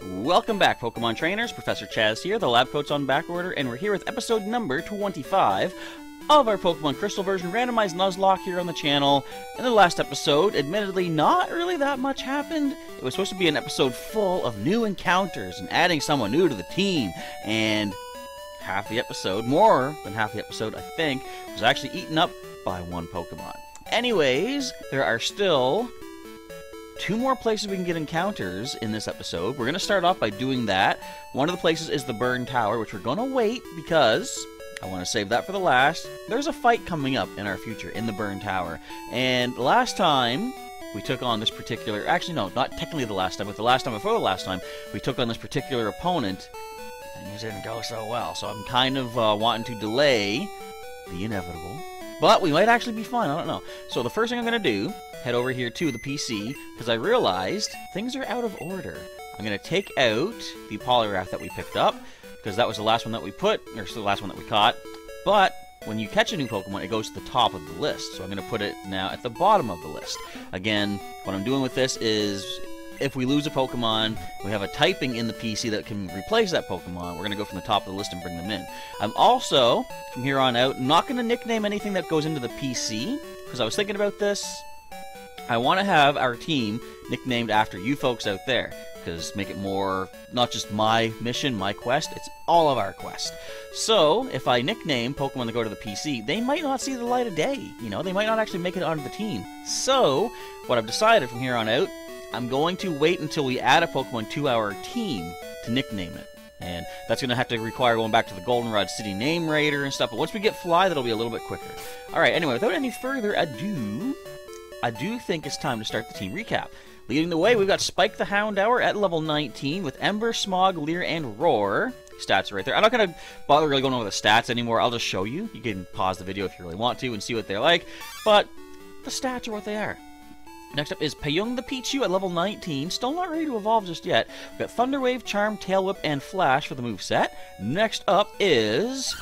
Welcome back, Pokemon Trainers. Professor Chaz here, the lab coat's on back order, and we're here with episode number 25 of our Pokemon Crystal version randomized Nuzlocke here on the channel. In the last episode, admittedly, not really that much happened. It was supposed to be an episode full of new encounters and adding someone new to the team, and half the episode, more than half the episode, I think, was actually eaten up by one Pokemon. Anyways, there are still 2 more places we can get encounters in this episode. We're going to start off by doing that. One of the places is the Burn Tower, which we're going to wait because I want to save that for the last. There's a fight coming up in our future in the Burn Tower. And last time we took on this particular... Actually, no, not technically the last time, but the last time before the last time, we took on this particular opponent. Things didn't go so well. So I'm kind of wanting to delay the inevitable. But we might actually be fine, I don't know. So the first thing I'm going to do, head over here to the PC, because I realized things are out of order. I'm going to take out the Poliwrath that we picked up, because that was the last one that we put, or the last one that we caught. But when you catch a new Pokemon, it goes to the top of the list. So I'm going to put it now at the bottom of the list. Again, what I'm doing with this is, if we lose a Pokemon, we have a typing in the PC that can replace that Pokemon. We're going to go from the top of the list and bring them in. I'm also, from here on out, not going to nickname anything that goes into the PC, because I was thinking about this. I want to have our team nicknamed after you folks out there, because make it more, not just my mission, my quest, it's all of our quest. So, if I nickname Pokemon that go to the PC, they might not see the light of day, you know, they might not actually make it onto the team. So, what I've decided from here on out, I'm going to wait until we add a Pokemon to our team to nickname it. And that's going to have to require going back to the Goldenrod City Name Raider and stuff, but once we get Fly, that'll be a little bit quicker. Alright, anyway, without any further ado, I do think it's time to start the team recap. Leading the way, we've got Spike the Houndour at level 19 with Ember, Smog, Leer, and Roar. Stats are right there. I'm not going to bother really going over the stats anymore. I'll just show you. You can pause the video if you really want to and see what they're like. But the stats are what they are. Next up is Payung the Pichu at level 19. Still not ready to evolve just yet. We've got Thunder Wave, Charm, Tail Whip, and Flash for the moveset. Next up is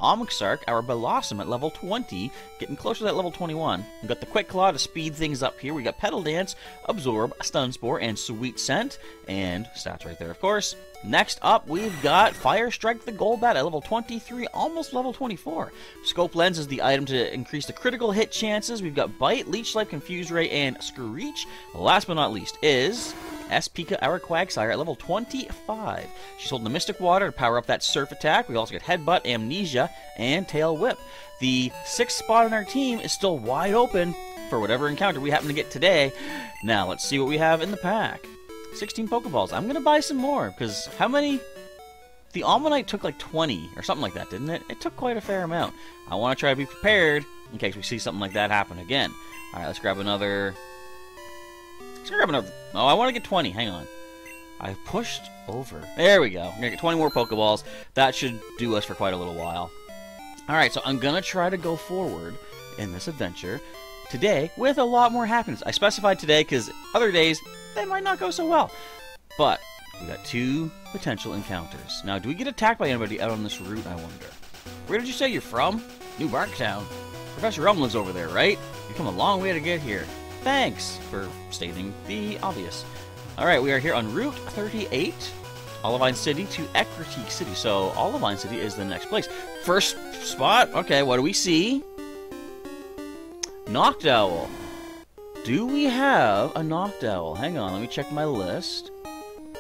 Omixark, our Blossom at level 20, getting closer to that level 21. We've got the Quick Claw to speed things up here. We got Petal Dance, Absorb, Stun Spore, and Sweet Scent, and stats right there, of course. Next up, we've got Fire Strike the Golbat at level 23, almost level 24. Scope Lens is the item to increase the critical hit chances. We've got Bite, Leech Life, Confuse Ray, and Screech. Last but not least is Pika, our Quagsire, at level 25. She's holding the Mystic Water to power up that Surf attack. We also get Headbutt, Amnesia, and Tail Whip. The 6th spot on our team is still wide open for whatever encounter we happen to get today. Now, let's see what we have in the pack. 16 Pokeballs. I'm going to buy some more, because how many? The Almanite took like 20, or something like that, didn't it? It took quite a fair amount. I want to try to be prepared in case we see something like that happen again. Alright, let's grab another... Oh, I want to get 20. Hang on. I pushed over. There we go. We're going to get 20 more Pokeballs. That should do us for quite a little while. Alright, so I'm going to try to go forward in this adventure today with a lot more happiness. I specified today because other days, they might not go so well. But we got 2 potential encounters. Now, do we get attacked by anybody out on this route, I wonder? Where did you say you're from? New Barktown. Professor Rum lives over there, right? You've come a long way to get here. Thanks for stating the obvious. Alright, we are here on Route 38, Olivine City to Ecruteak City. So, Olivine City is the next place. First spot, okay, what do we see? Noctowl. Do we have a Noctowl? Hang on, let me check my list.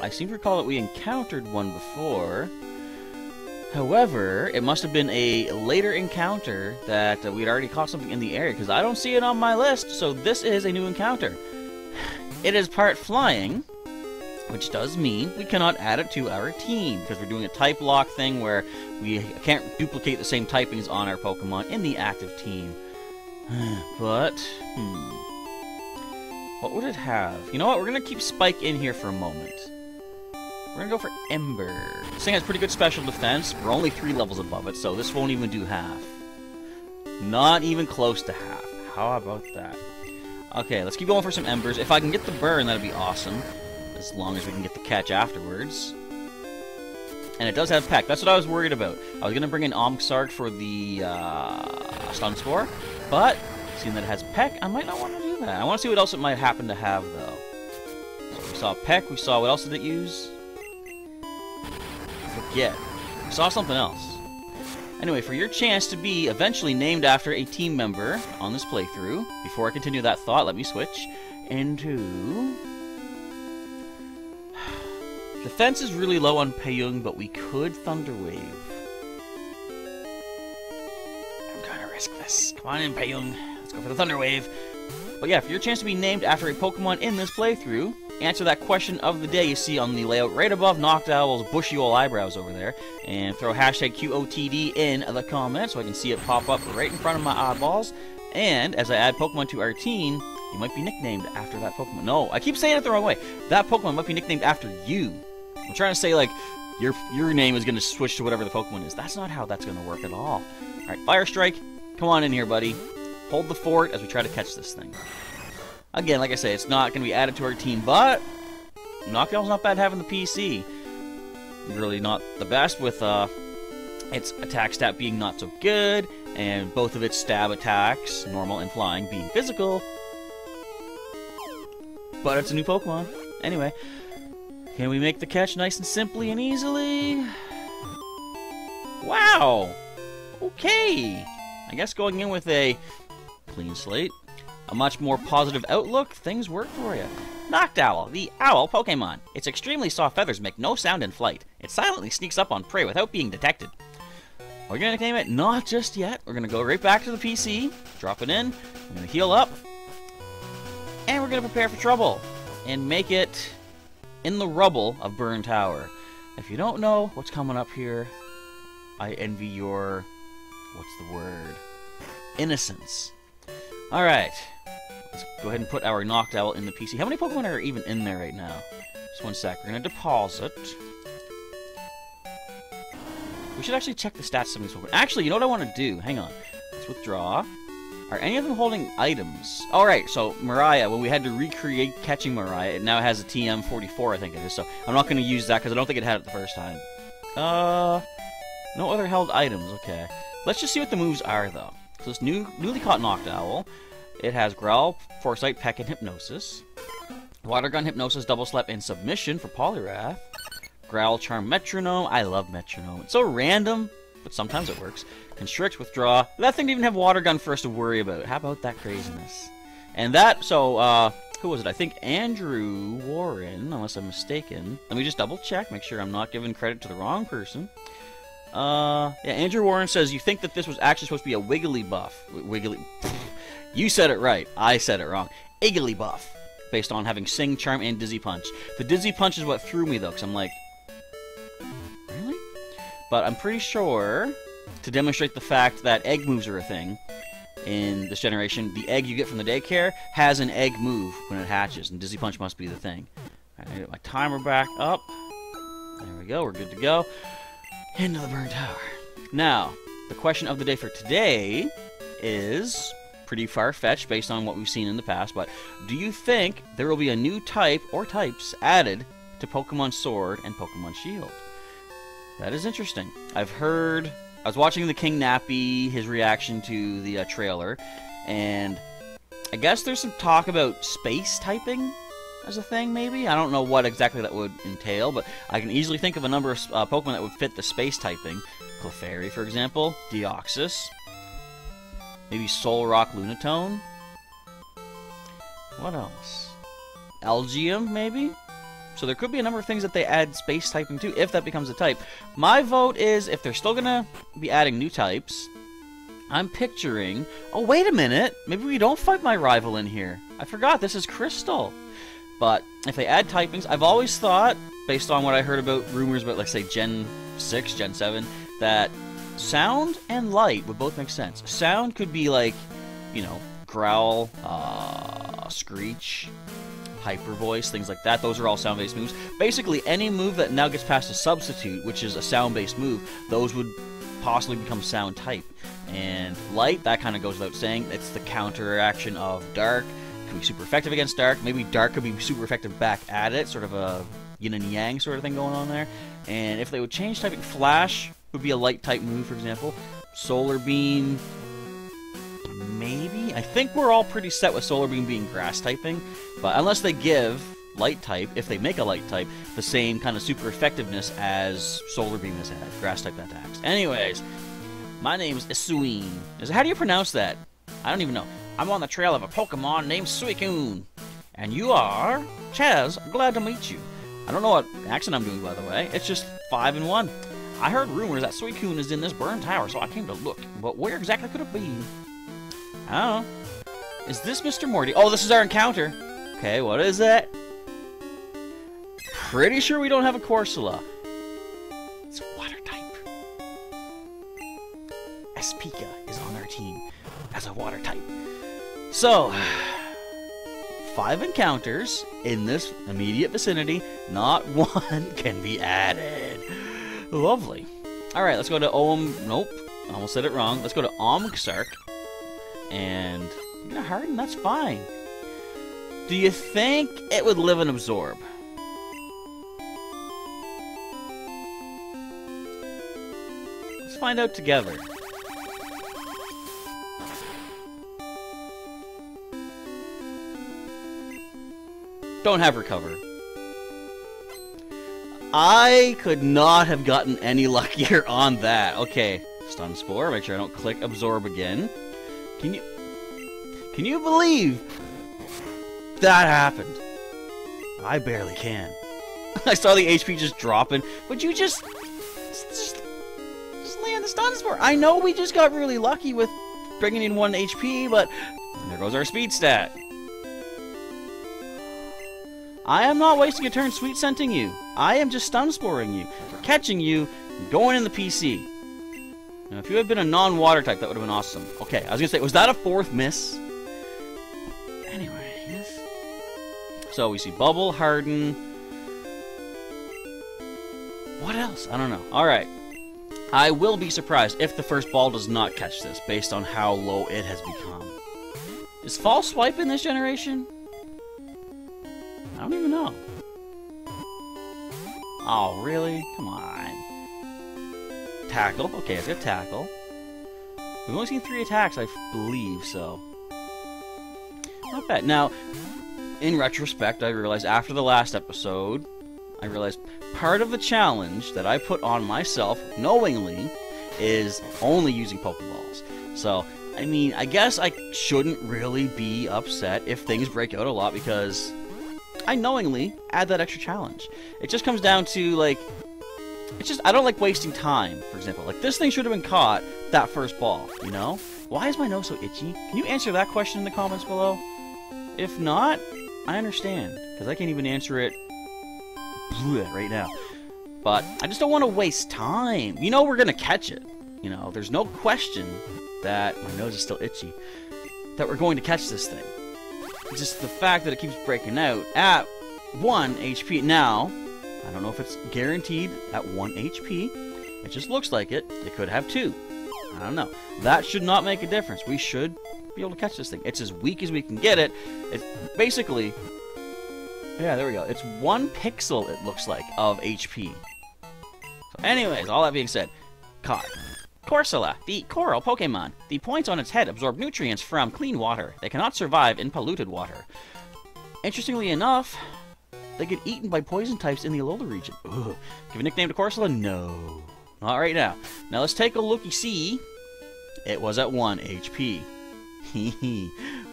I seem to recall that we encountered one before. However, it must have been a later encounter that we'd already caught something in the area, because I don't see it on my list, so this is a new encounter. It is part flying, which does mean we cannot add it to our team, because we're doing a type lock thing where we can't duplicate the same typings on our Pokemon in the active team. But, what would it have? You know what, we're going to keep Spike in here for a moment. We're going to go for Ember. This thing has pretty good special defense. We're only 3 levels above it, so this won't even do half. Not even close to half. How about that? Okay, let's keep going for some Embers. If I can get the burn, that'd be awesome. As long as we can get the catch afterwards. And it does have Peck. That's what I was worried about. I was going to bring in Omxark for the Stun Spore, but seeing that it has Peck, I might not want to do that. I want to see what else it might happen to have, though. So we saw Peck. We saw, what else did it use? Forget. We saw something else. Anyway, for your chance to be eventually named after a team member on this playthrough, before I continue that thought, let me switch into... Defense is really low on Payung, but we could Thunder Wave. I'm gonna risk this. Come on in, Payung. Let's go for the Thunder Wave. But yeah, for your chance to be named after a Pokemon in this playthrough, answer that question of the day you see on the layout right above Noctowl's bushy old eyebrows over there, and throw hashtag QOTD in the comments so I can see it pop up right in front of my eyeballs. And as I add Pokemon to our team, you might be nicknamed after that Pokemon. No, I keep saying it the wrong way. That Pokemon might be nicknamed after you. I'm trying to say, like, your name is going to switch to whatever the Pokemon is. That's not how that's going to work at all. Alright, Fire Strike. Come on in here, buddy. Hold the fort as we try to catch this thing. Again, like I say, it's not going to be added to our team, but Noctowl's not bad having the PC. Really not the best with its attack stat being not so good, and both of its stab attacks, normal and flying, being physical. But it's a new Pokemon. Anyway, can we make the catch nice and simply and easily? Wow! Okay! I guess going in with a clean slate, a much more positive outlook, things work for you. Noctowl, the owl Pokemon. Its extremely soft feathers make no sound in flight. It silently sneaks up on prey without being detected. We're going to name it? Not just yet. We're going to go right back to the PC, drop it in, we're going to heal up, and we're going to prepare for trouble, and make it in the rubble of Burn Tower. If you don't know what's coming up here, I envy your, what's the word? Innocence. Alright, let's go ahead and put our Noctowl in the PC. How many Pokemon are even in there right now? Just one sec. We're going to deposit. We should actually check the stats of these Pokemon. Actually, you know what I want to do? Hang on. Let's withdraw. Are any of them holding items? Alright, so Mariah, when we had to recreate catching Mariah, it now has a TM44, I think it is. So I'm not going to use that because I don't think it had it the first time. No other held items. Okay. Let's just see what the moves are, though. So this newly caught Noctowl, it has Growl, Foresight, Peck, and Hypnosis. Water Gun, Hypnosis, Double Slap, and Submission for Poliwrath. Growl, Charm, Metronome. I love Metronome. It's so random, but sometimes it works. Constrict, Withdraw. That thing didn't even have Water Gun for us to worry about. How about that craziness? And that, so, who was it? I think Andrew Warren, unless I'm mistaken. Let me just double check, make sure I'm not giving credit to the wrong person. Yeah, Andrew Warren says, you think that this was actually supposed to be a Wiggly buff. Wiggly. You said it right. I said it wrong. Iggly buff. Based on having Sing, Charm, and Dizzy Punch. The Dizzy Punch is what threw me, though, because I'm like, really? But I'm pretty sure, to demonstrate the fact that egg moves are a thing in this generation, the egg you get from the daycare has an egg move when it hatches, and Dizzy Punch must be the thing. Alright, I get my timer back up. There we go, we're good to go. Into the Burn Tower. Now, the question of the day for today is pretty far-fetched based on what we've seen in the past, but do you think there will be a new type or types added to Pokemon Sword and Pokemon Shield? That is interesting. I've heard... I was watching the King Nappy, his reaction to the trailer, and I guess there's some talk about space typing as a thing, maybe? I don't know what exactly that would entail, but I can easily think of a number of Pokemon that would fit the space typing. Clefairy, for example. Deoxys. Maybe Solrock Lunatone. What else? Algium, maybe? So there could be a number of things that they add space typing to, if that becomes a type. My vote is, if they're still gonna be adding new types, I'm picturing... Oh, wait a minute! Maybe we don't fight my rival in here. I forgot, this is Crystal. But if they add typings, I've always thought, based on what I heard about rumors about, let's say, Gen 6, Gen 7, that sound and light would both make sense. Sound could be like, you know, Growl, Screech, Hyper Voice, things like that. Those are all sound-based moves. Basically, any move that now gets past a Substitute, which is a sound-based move, those would possibly become sound type. And light, that kind of goes without saying. It's the counter-action of Dark. Could be super effective against Dark. Maybe Dark could be super effective back at it. Sort of a yin and yang sort of thing going on there. And if they would change typing, Flash would be a light type move, for example. Solar Beam, maybe? I think we're all pretty set with Solar Beam being grass typing, but unless they give light type, if they make a light type, the same kind of super effectiveness as Solar Beam has had, grass type attacks. Anyways, my name's Isuine. How do you pronounce that? I don't even know. I'm on the trail of a Pokemon named Suicune. And you are? Chaz, glad to meet you. I don't know what accent I'm doing, by the way. It's just 5 and 1. I heard rumors that Suicune is in this burned tower, so I came to look. But where exactly could it be? I don't know. Is this Mr. Morty? Oh, this is our encounter. Okay, what is it? Pretty sure we don't have a Corsola. It's a water type. Espika is on our team as a water type. So, 5 encounters in this immediate vicinity. Not one can be added. Lovely. Alright, let's go to Nope. I almost said it wrong. Let's go to Omksark. And I'm gonna harden, that's fine. Do you think it would live and absorb? Let's find out together. Don't have recover. I could not have gotten any luckier on that. Okay, Stun Spore. Make sure I don't click absorb again. Can you believe that happened? I barely can. I saw the HP just dropping. Would you just land the Stun Spore? I know we just got really lucky with bringing in 1 HP, but there goes our speed stat. I am not wasting a turn sweet scenting you. I am just stun sporing you, catching you, and going in the PC. Now, if you had been a non-water type, that would have been awesome. Okay, I was gonna say, was that a 4th miss? Anyways, so we see Bubble, Harden. What else? I don't know. All right, I will be surprised if the first ball does not catch this, based on how low it has become. Is False Swipe in this generation? I don't even know. Oh, really? Come on. Tackle. Okay, it's got Tackle. We've only seen 3 attacks, I believe, so. Not bad. Now, in retrospect, I realized after the last episode, I realized part of the challenge that I put on myself, knowingly, is only using Pokeballs. So, I mean, I guess I shouldn't really be upset if things break out a lot, because I knowingly add that extra challenge. It just comes down to, like, I don't like wasting time, for example. Like, this thing should have been caught that first ball, you know? Why is my nose so itchy? Can you answer that question in the comments below? If not, I understand, because I can't even answer it right now. But I just don't want to waste time. You know we're going to catch it. You know, there's no question that my nose is still itchy, that we're going to catch this thing. Just the fact that it keeps breaking out at 1 HP. Now, I don't know if it's guaranteed at 1 HP. It just looks like it. It could have 2. I don't know. That should not make a difference. We should be able to catch this thing. It's as weak as we can get it. It's basically... Yeah, there we go. It's 1 pixel, it looks like, of HP. So anyways, all that being said, caught. Corsola, the coral Pokemon. The points on its head absorb nutrients from clean water. They cannot survive in polluted water. Interestingly enough, they get eaten by poison types in the Alola region. Ugh. Give a nickname to Corsola? No. Not right now. Now let's take a looky-see. It was at 1 HP.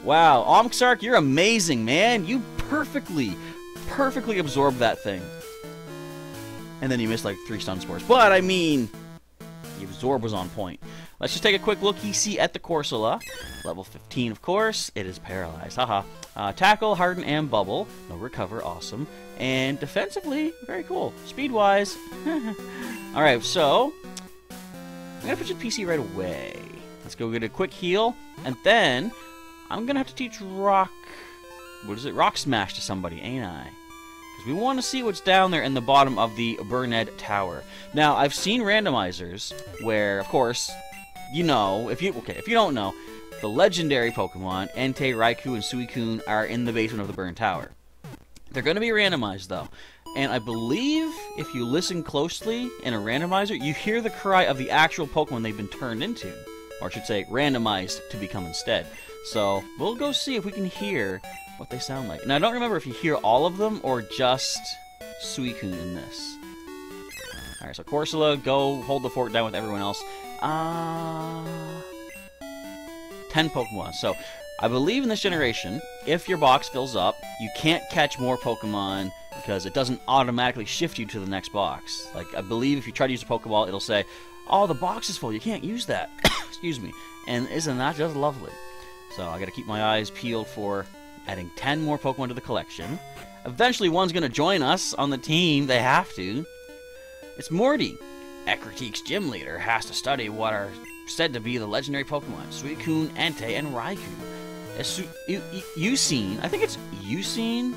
Wow, Omksark, you're amazing, man. You perfectly absorbed that thing. And then you missed like 3 Stun Spores. But, I mean... the absorb was on point. Let's just take a quick look-see at the Corsola. Level 15, of course. It is paralyzed. Haha. Tackle, Harden, and Bubble. No recover. Awesome. And defensively, very cool. Speed-wise. Alright, so... I'm going to put you PC right away. Let's go get a quick heal. And then, I'm going to have to teach Rock... what is it? Rock Smash to somebody, ain't I? We want to see what's down there in the bottom of the Burned Tower. Now, I've seen randomizers where, of course, you know, if you don't know, the legendary Pokemon, Entei, Raikou, and Suicune are in the basement of the Burned Tower. They're going to be randomized, though. And I believe if you listen closely in a randomizer, you hear the cry of the actual Pokemon they've been turned into. Or I should say, randomized to become instead. So, we'll go see if we can hear what they sound like. And I don't remember if you hear all of them or just Suicune in this. Alright, so Corsola, go hold the fort down with everyone else. 10 Pokemon. So, I believe in this generation, if your box fills up, you can't catch more Pokemon because it doesn't automatically shift you to the next box. Like, I believe if you try to use a Pokeball, it'll say, oh, the box is full, you can't use that. Excuse me. And isn't that just lovely? So, I gotta keep my eyes peeled for adding 10 more Pokemon to the collection. Eventually, one's gonna join us on the team. They have to. It's Morty. Ecruteak's gym leader has to study what are said to be the legendary Pokemon, Suicune, Entei, and Raikou. Eusine, I think it's Eusine?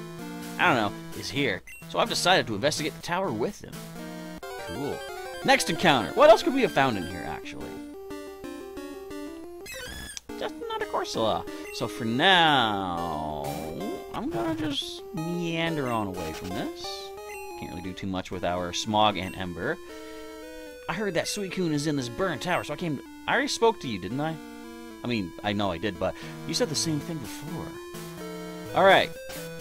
I don't know, is here. So I've decided to investigate the tower with him. Cool. Next encounter. What else could we have found in here, actually? Just another Corsola. So for now, I'm gonna just meander on away from this. Can't really do too much with our Smog and Ember. I heard that Suicune is in this burned tower, so I already spoke to you, didn't I? I mean, I know I did, but you said the same thing before. Alright,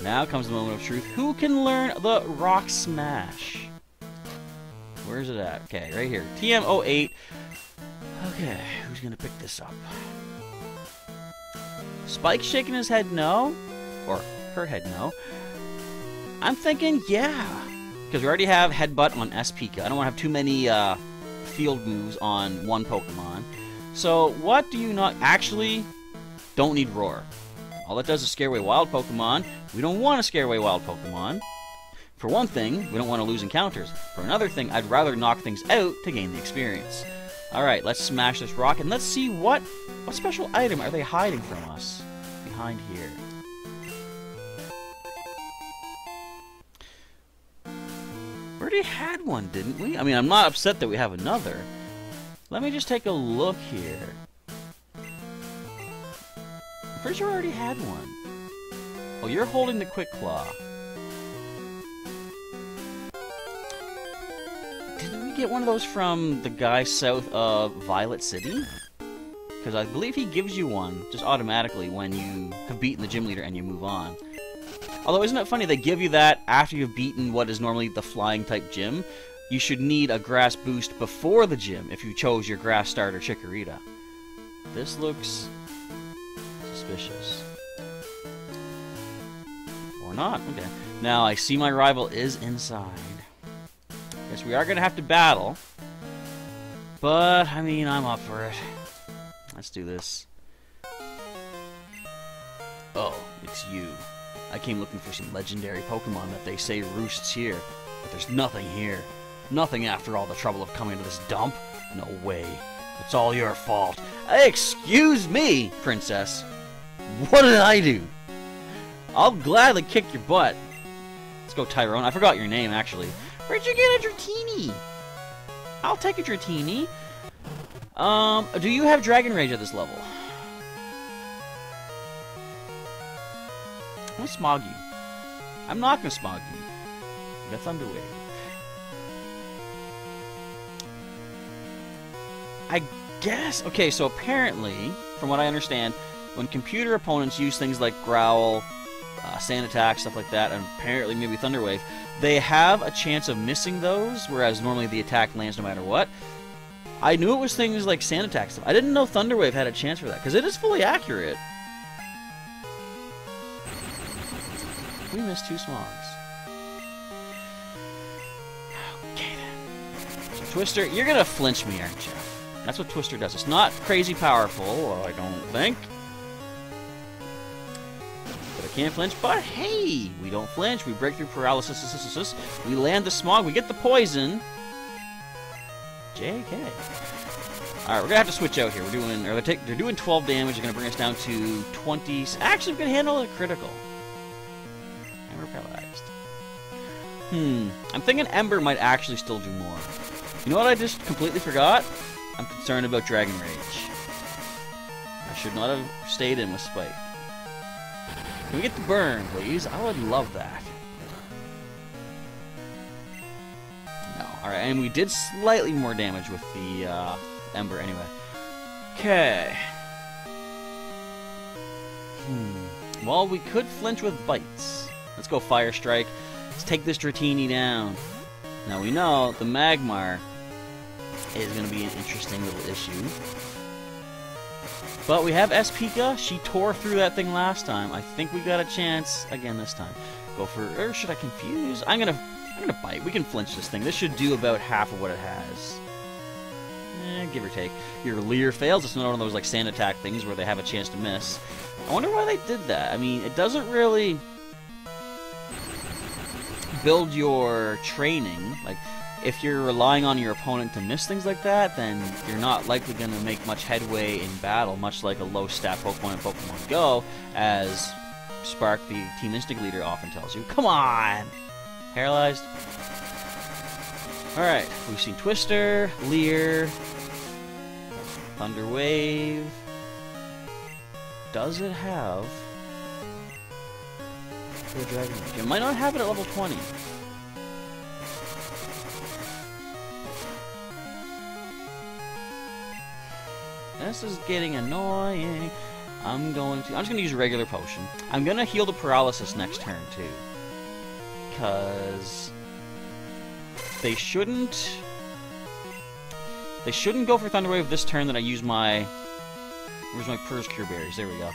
now comes the moment of truth. Who can learn the Rock Smash? Where's it at? Okay, right here. TM08. Okay, who's gonna pick this up? Spike shaking his head no? Or her head no? I'm thinking, yeah. Because we already have Headbutt on S-Pika. I don't want to have too many field moves on one Pokemon. So, what do you not... Actually, don't need Roar. All that does is scare away wild Pokemon. We don't want to scare away wild Pokemon. For one thing, we don't want to lose encounters. For another thing, I'd rather knock things out to gain the experience. Alright, let's smash this rock, and let's see what special item are they hiding from us behind here. We already had one, didn't we? I mean, I'm not upset that we have another. Let me just take a look here. I'm pretty sure I already had one. Oh, you're holding the Quick Claw. Didn't we get one of those from the guy south of Violet City? Because I believe he gives you one just automatically when you have beaten the gym leader and you move on. Although, isn't it funny, they give you that after you've beaten what is normally the flying-type gym. You should need a grass boost before the gym if you chose your grass starter Chikorita. This looks suspicious. Or not. Okay. Now, I see my rival is inside. Guess we are going to have to battle. But, I mean, I'm up for it. Let's do this. Oh, it's you. I came looking for some legendary Pokemon that they say roosts here, but there's nothing here. Nothing after all the trouble of coming to this dump. No way. It's all your fault. Excuse me, Princess. What did I do? I'll gladly kick your butt. Let's go, Tyrone. I forgot your name, actually. Where'd you get a Dratini? I'll take a Dratini. Do you have Dragon Rage at this level? I'm gonna smog you. I'm not gonna smog you. That's Thunder Wave. I guess... Okay, so apparently, from what I understand, when computer opponents use things like Growl, Sand Attack, stuff like that, and apparently maybe Thunder Wave, they have a chance of missing those, whereas normally the attack lands no matter what. I knew it was things like Sand Attack stuff. I didn't know Thunder Wave had a chance for that, because it is fully accurate. We missed 2 Smogs. Okay then. So Twister, you're gonna flinch me, aren't you? That's what Twister does. It's not crazy powerful, I don't think. But I can't flinch, but hey! We don't flinch, we break through paralysis, we land the Smog, we get the poison. JK. Alright, we're gonna have to switch out here. We're doing, or they're doing 12 damage, they're gonna bring us down to 20. Actually, we can handle a critical. And we're paralyzed. I'm thinking Ember might actually still do more. You know what I just completely forgot? I'm concerned about Dragon Rage. I should not have stayed in with Spike. Can we get the burn, please? I would love that. Alright, and we did slightly more damage with the Ember anyway. Okay. Well, we could flinch with bites. Let's go Fire Strike. Let's take this Dratini down. Now we know the Magmar is going to be an interesting little issue. But we have S-Pika. She tore through that thing last time. I think we got a chance again this time. Go for, or should I confuse? I'm gonna bite. We can flinch this thing. This should do about half of what it has. Give or take. Your Leer fails. It's not one of those like sand attack things where they have a chance to miss. I wonder why they did that. I mean, it doesn't really build your training. Like, if you're relying on your opponent to miss things like that, then you're not likely going to make much headway in battle, much like a low-stat Pokemon in Pokemon Go, as Spark, the Team Instinct leader, often tells you. Come on! Paralyzed? Alright, we've seen Twister, Leer, Thunder Wave. Does it have the Dragon Rage? It might not have it at level 20. This is getting annoying. I'm just gonna use a regular potion. I'm gonna heal the paralysis next turn too, because they shouldn't go for Thunder Wave this turn. That I use my Purse Cure Berries. There we go.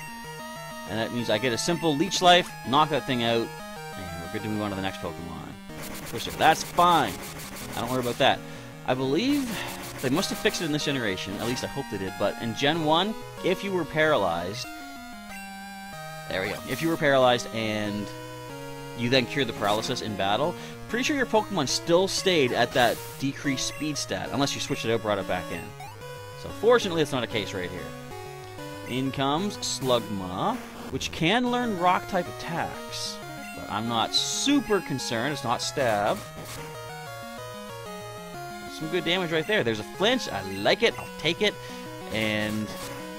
And that means I get a simple Leech Life, knock that thing out, and we're good to move on to the next Pokemon. Twister. That's fine. I don't worry about that. I believe they must have fixed it in this generation. At least I hope they did. But in Gen 1, if you were paralyzed... There we go. If you were paralyzed and you then cured the paralysis in battle, pretty sure your Pokemon still stayed at that decreased speed stat, unless you switched it out, brought it back in. So fortunately, it's not a case right here. In comes Slugma, which can learn rock-type attacks. But I'm not super concerned. It's not stab. Some good damage right there. There's a flinch. I like it. I'll take it. And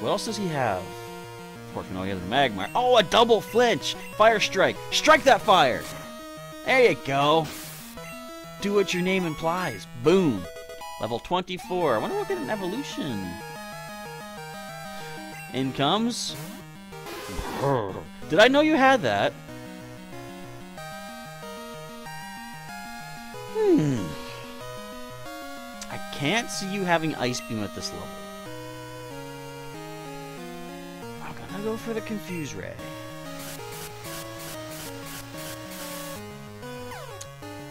what else does he have? Of course, we know he has a Magmar. Oh, a double flinch! Fire Strike. Strike that fire! There you go. Do what your name implies. Boom. Level 24. I wonder what kind of evolution. In comes... Did I know you had that? I can't see you having Ice Beam at this level. I'm gonna go for the Confuse Ray.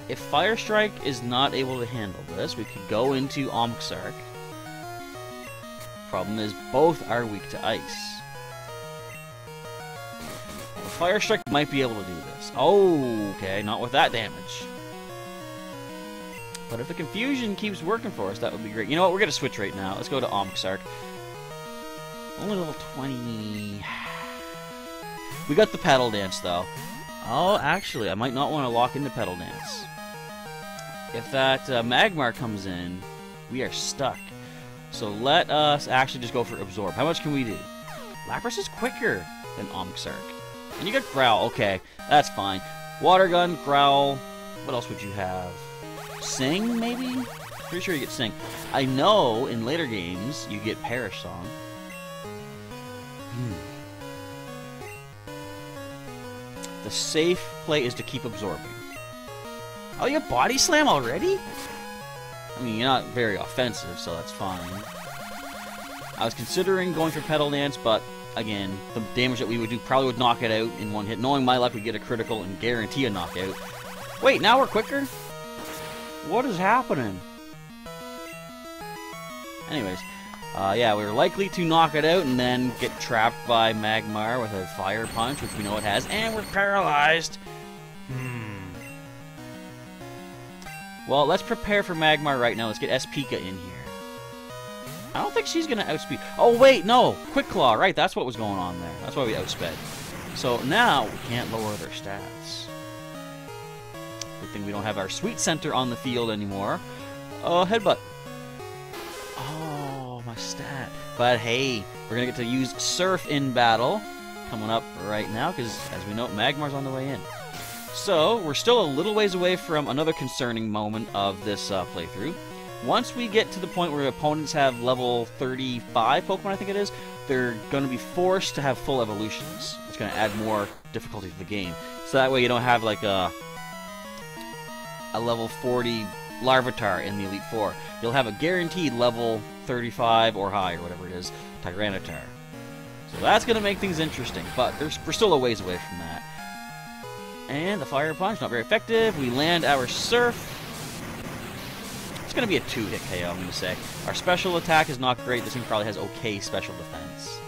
If Fire Strike is not able to handle this, we could go into Omxark. Problem is, both are weak to ice. Well, Fire Strike might be able to do this. Oh, okay, not with that damage. But if the confusion keeps working for us, that would be great. You know what? We're going to switch right now. Let's go to Omxark. Only level 20. We got the Petal Dance, though. Oh, actually, I might not want to lock into Petal Dance. If that Magmar comes in, we are stuck. So let us actually just go for Absorb. How much can we do? Lapras is quicker than Omxark. And you got Growl. Okay, that's fine. Water Gun, Growl. What else would you have? Sing, maybe? Pretty sure you get Sing. I know in later games you get Perish Song. The safe play is to keep absorbing. Oh, you have Body Slam already? I mean, you're not very offensive, so that's fine. I was considering going for Petal Dance, but again, the damage that we would do probably would knock it out in one hit. Knowing my luck, we'd get a critical and guarantee a knockout. Wait, now we're quicker? What is happening? Anyways, yeah, we were likely to knock it out and then get trapped by Magmar with a Fire Punch, which we know it has, and we're paralyzed. Well, let's prepare for Magmar right now. Let's get S-Pika in here. I don't think she's going to outspeed. Oh, wait, no. Quick Claw. Right, that's what was going on there. That's why we outsped. So now we can't lower their stats. Good thing we don't have our Sweet Center on the field anymore. Oh, Headbutt. Oh, my stat. But hey, we're going to get to use Surf in battle. Coming up right now, because as we know, Magmar's on the way in. So, we're still a little ways away from another concerning moment of this playthrough. Once we get to the point where opponents have level 35 Pokemon, I think it is, they're going to be forced to have full evolutions. It's going to add more difficulty to the game. So that way you don't have like a level 40 Larvitar in the Elite Four. You'll have a guaranteed level 35 or higher, whatever it is, Tyranitar. So that's going to make things interesting, but we're still a ways away from that. And the Fire Punch, not very effective. We land our Surf. It's going to be a 2-hit KO, I'm going to say. Our special attack is not great. This thing probably has okay special defense.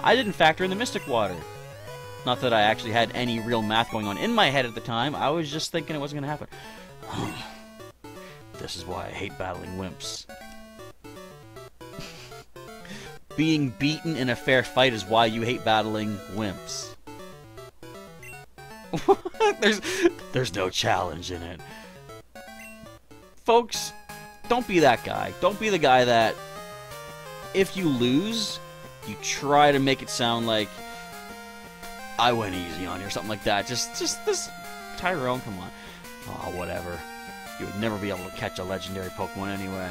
I didn't factor in the Mystic Water. Not that I actually had any real math going on in my head at the time. I was just thinking it wasn't going to happen. This is why I hate battling wimps. Being beaten in a fair fight is why you hate battling wimps. There's no challenge in it. Folks, don't be that guy. Don't be the guy that, if you lose, you try to make it sound like I went easy on you or something like that. Just this Tyrone, come on. Oh, whatever. You would never be able to catch a legendary Pokemon anyway.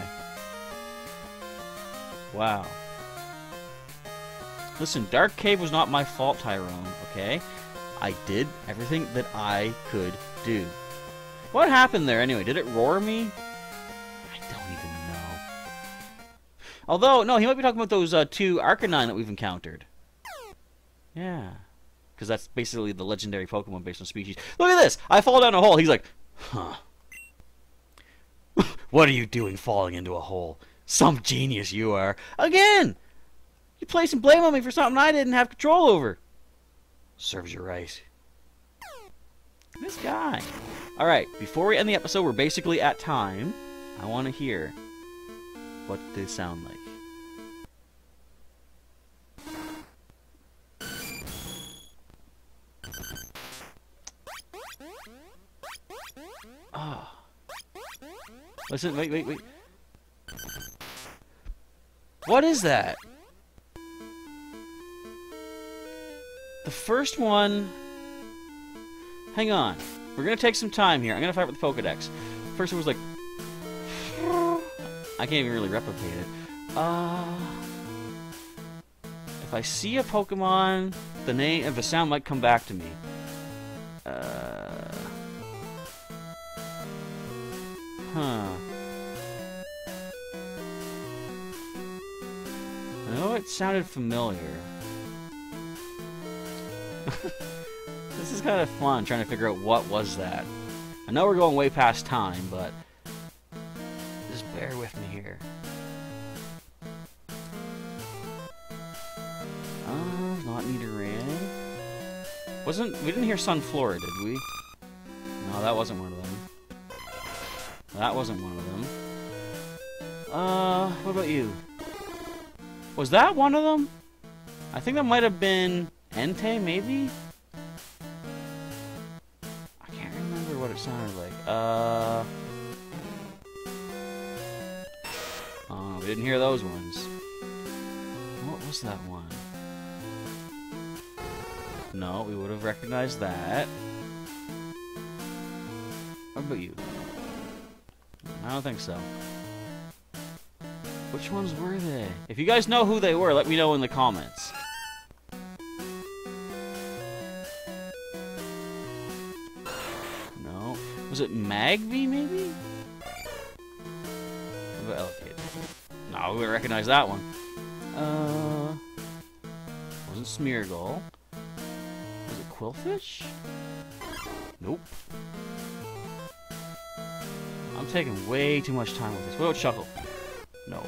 Wow. Listen, Dark Cave was not my fault, Tyrone, okay? I did everything that I could do. What happened there anyway? Did it roar me? I don't even know. Although, no, he might be talking about those 2 Arcanine that we've encountered. Yeah. Because that's basically the legendary Pokemon based on species. Look at this! I fall down a hole. He's like, huh. What are you doing falling into a hole? Some genius you are. Again! You placing blame on me for something I didn't have control over. Serves you right. This guy. Alright, before we end the episode, we're basically at time. I want to hear what they sound like. Ah. Oh. Listen, wait. What is that? The first one... Hang on. We're going to take some time here. I'm going to fight with the Pokedex. First it was like... I can't even really replicate it. If I see a Pokemon, the name of the sound might come back to me. Huh. I know it sounded familiar. This is kind of fun, trying to figure out what was that. I know we're going way past time, but just bear with me here. Not Nidoran. We didn't hear Sunflora, did we? No, that wasn't one of them. That wasn't one of them. What about you? Was that one of them? I think that might have been Entei, maybe? I can't remember what it sounded like. Oh, we didn't hear those ones. What was that one? No, we would have recognized that. What about you? I don't think so. Which ones were they? If you guys know who they were, let me know in the comments. No. Was it Magby, maybe? What about Elfid? No, we would recognize that one. Wasn't Smeargle. Was it Quillfish? Nope. I'm taking way too much time with this. What about Shuckle? No.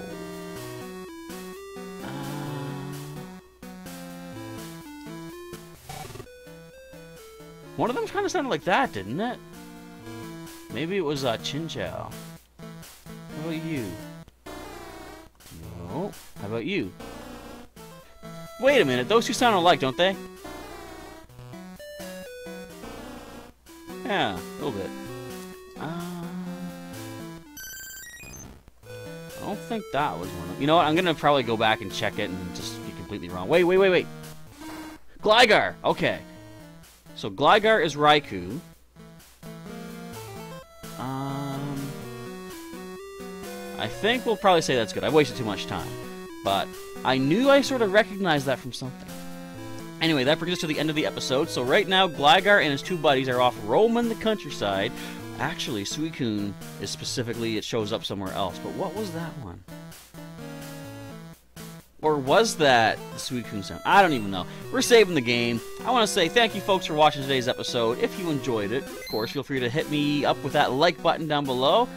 One of them kind of sounded like that, didn't it? Maybe it was Chinchou. How about you? No. How about you? Wait a minute, those two sound alike, don't they? Yeah, a little bit. I don't think that was one of them. You know what? I'm gonna probably go back and check it and just be completely wrong. Wait. Gligar! Okay. So Gligar is Raikou. I think we'll probably say that's good. I wasted too much time. But I knew I sort of recognized that from something. Anyway, that brings us to the end of the episode. So right now, Gligar and his two buddies are off roaming the countryside. Actually, Suicune is specifically, it shows up somewhere else. But what was that one? Or was that the Suicune sound? I don't even know. We're saving the game. I want to say thank you, folks, for watching today's episode. If you enjoyed it, of course, feel free to hit me up with that like button down below.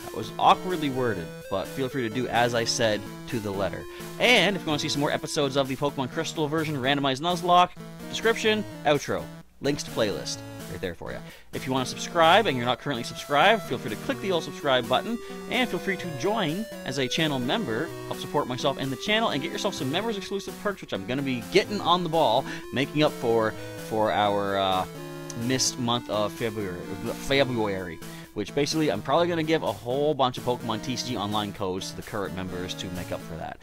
That was awkwardly worded, but feel free to do as I said to the letter. And if you want to see some more episodes of the Pokemon Crystal version Randomized Nuzlocke, description, outro, links to playlist. Right there for you. If you want to subscribe and you're not currently subscribed, feel free to click the old subscribe button, and feel free to join as a channel member, help support myself and the channel, and get yourself some members exclusive perks, which I'm going to be getting on the ball, making up for our missed month of February, which basically I'm probably going to give a whole bunch of Pokemon TCG online codes to the current members to make up for that.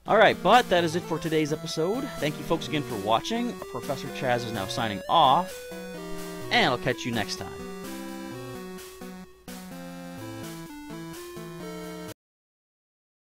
Alright, but that is it for today's episode. Thank you folks again for watching. Professor Chaz is now signing off. And I'll catch you next time.